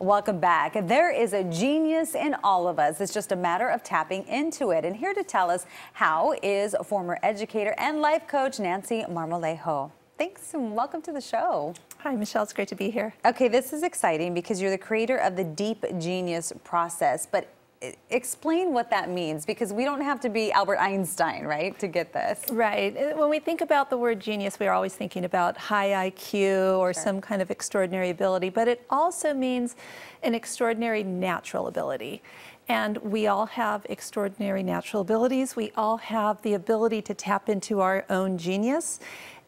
Welcome back. There is a genius in all of us. It's just a matter of tapping into it. And here to tell us how is former educator and life coach Nancy Marmolejo. Thanks and welcome to the show. Hi, Michelle. It's great to be here. Okay, this is exciting because you're the creator of the Deep Genius process. But explain what that means, because we don't have to be Albert Einstein, right, to get this. Right. When we think about the word genius, we're always thinking about high IQ or some kind of extraordinary ability, but it also means an extraordinary natural ability. And we all have extraordinary natural abilities. We all have the ability to tap into our own genius.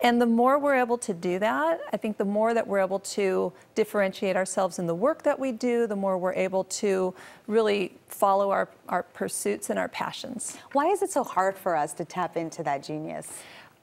And the more we're able to do that, I think the more that we're able to differentiate ourselves in the work that we do, the more we're able to really follow our pursuits and our passions. Why is it so hard for us to tap into that genius?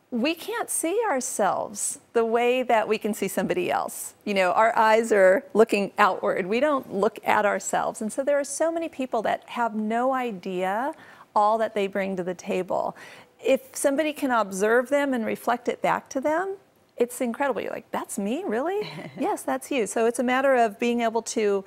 We can't see ourselves the way that we can see somebody else. You know, our eyes are looking outward. We don't look at ourselves. And so there are so many people that have no idea all that they bring to the table. If somebody can observe them and reflect it back to them, it's incredible. You're like, that's me, really? Yes, that's you. So it's a matter of being able to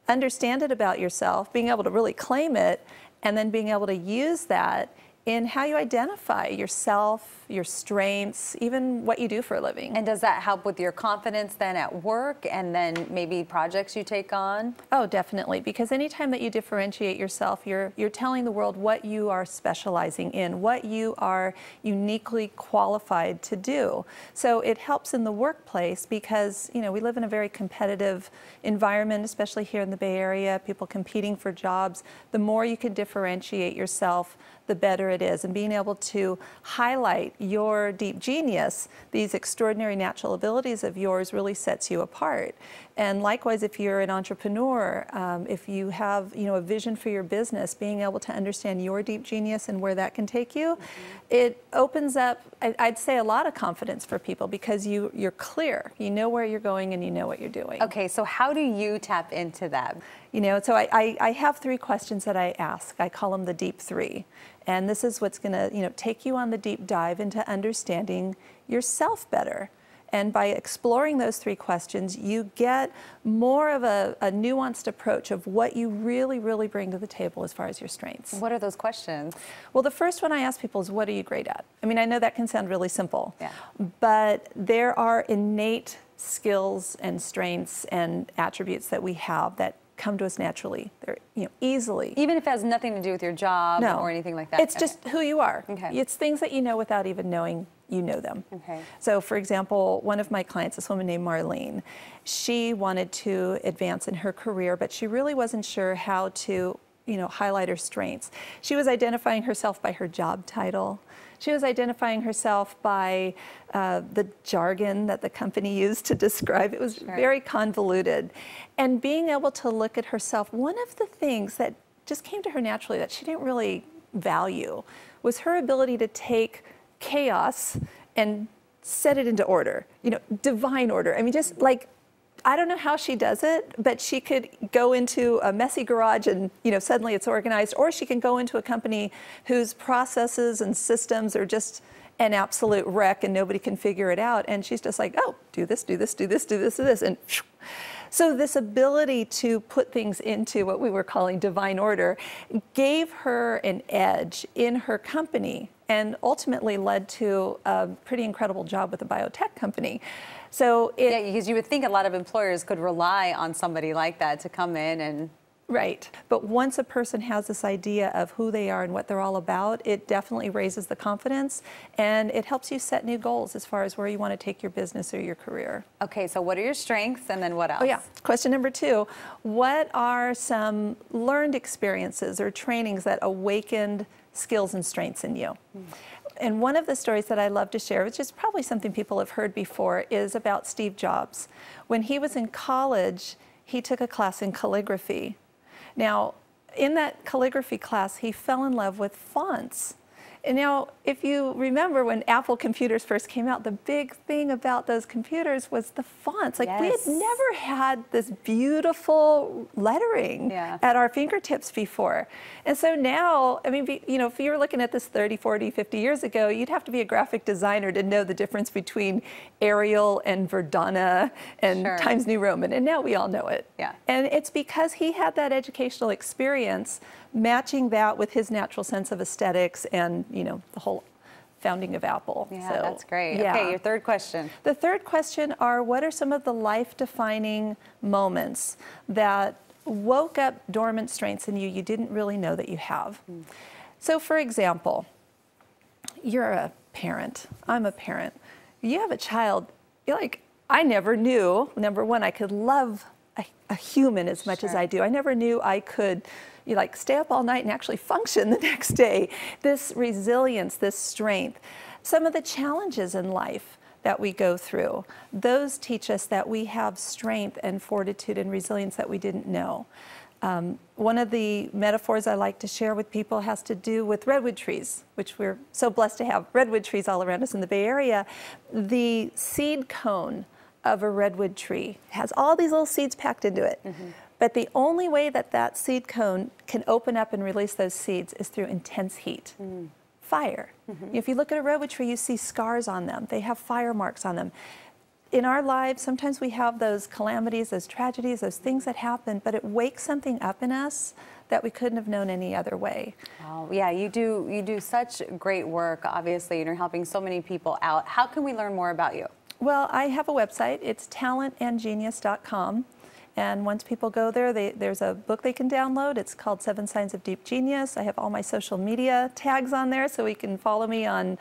understand it about yourself, being able to really claim it, and then being able to use that in how you identify yourself, your strengths, even what you do for a living. And does that help with your confidence then at work and then maybe projects you take on? Oh, definitely, because anytime that you differentiate yourself, you're telling the world what you are specializing in, what you are uniquely qualified to do. So it helps in the workplace because, you know, we live in a very competitive environment, especially here in the Bay Area, people competing for jobs. The more you can differentiate yourself, the better it is. And being able to highlight your deep genius, these extraordinary natural abilities of yours, really sets you apart. And likewise, if you're an entrepreneur, if you have, you know, a vision for your business, being able to understand your deep genius and where that can take you, it opens up, I'd say, a lot of confidence for people because you're clear. You know where you're going and you know what you're doing. Okay, so how do you tap into that? You know, so I have 3 questions that I ask. I call them the deep 3. And this is what's going to, you know, take you on the deep dive into understanding yourself better. And by exploring those 3 questions, you get more of a nuanced approach of what you really, really bring to the table as far as your strengths. What are those questions? Well, the first one I ask people is, what are you great at? I mean, I know that can sound really simple, yeah, but there are innate skills and strengths and attributes that we have that come to us naturally. They're, you know, easily. Even if it has nothing to do with your job or anything like that? It's just who you are. Okay. It's things that you know without even knowing you know them. Okay. So for example, one of my clients, this woman named Marlene, she wanted to advance in her career, but she really wasn't sure how to, you know, highlight her strengths. She was identifying herself by her job title. She was identifying herself by the jargon that the company used to describe. It was very convoluted. And being able to look at herself, one of the things that just came to her naturally that she didn't really value was her ability to take chaos and set it into order, you know, divine order. I mean, just like, I don't know how she does it, but she could go into a messy garage and, you know, suddenly it's organized, or she can go into a company whose processes and systems are just an absolute wreck and nobody can figure it out. And she's just like, oh, do this, do this, do this, do this, do this. And so this ability to put things into what we were calling divine order gave her an edge in her company and ultimately led to a pretty incredible job with a biotech company. So yeah, because you would think a lot of employers could rely on somebody like that to come in and... Right. But once a person has this idea of who they are and what they're all about, it definitely raises the confidence and it helps you set new goals as far as where you want to take your business or your career. Okay, so what are your strengths and then what else? Oh yeah. Question number 2, what are some learned experiences or trainings that awakened skills and strengths in you? And one of the stories that I love to share, which is probably something people have heard before, is about Steve Jobs. When he was in college, he took a class in calligraphy. Now, in that calligraphy class, he fell in love with fonts. And now, if you remember when Apple computers first came out, the big thing about those computers was the fonts. Like, we had never had this beautiful lettering at our fingertips before. And so now, I mean, you know, if you were looking at this 30, 40, 50 years ago, you'd have to be a graphic designer to know the difference between Arial and Verdana and Times New Roman. And now we all know it. And it's because he had that educational experience matching that with his natural sense of aesthetics and, you know, the whole founding of Apple. So, that's great. Okay, your third question. The third question are, what are some of the life-defining moments that woke up dormant strengths in you you didn't really know that you have? So, for example, you're a parent. I'm a parent. You have a child. You're like, I never knew, number one, I could love a human as much as I do. I never knew I could like stay up all night and actually function the next day. This resilience, this strength. Some of the challenges in life that we go through, those teach us that we have strength and fortitude and resilience that we didn't know. One of the metaphors I like to share with people has to do with redwood trees, which we're so blessed to have redwood trees all around us in the Bay Area. The seed cone of a redwood tree has all these little seeds packed into it. But the only way that that seed cone can open up and release those seeds is through intense heat. Fire. If you look at a redwood tree, you see scars on them. They have fire marks on them. In our lives, sometimes we have those calamities, those tragedies, those things that happen, but it wakes something up in us that we couldn't have known any other way. Oh, yeah, you do such great work, obviously, and you're helping so many people out. How can we learn more about you? Well, I have a website. It's talentandgenius.com. And once people go there, there's a book they can download. It's called 7 Signs of Deep Genius. I have all my social media tags on there, so you can follow me on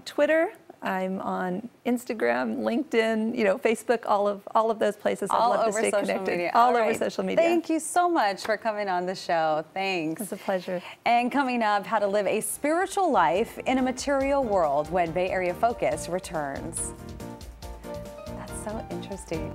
Twitter. I'm on Instagram, LinkedIn, you know, Facebook, all of those places. I'd love to stay connected. All over social media. Thank you so much for coming on the show. Thanks. It's a pleasure. And coming up, how to live a spiritual life in a material world when Bay Area Focus returns. That's so interesting.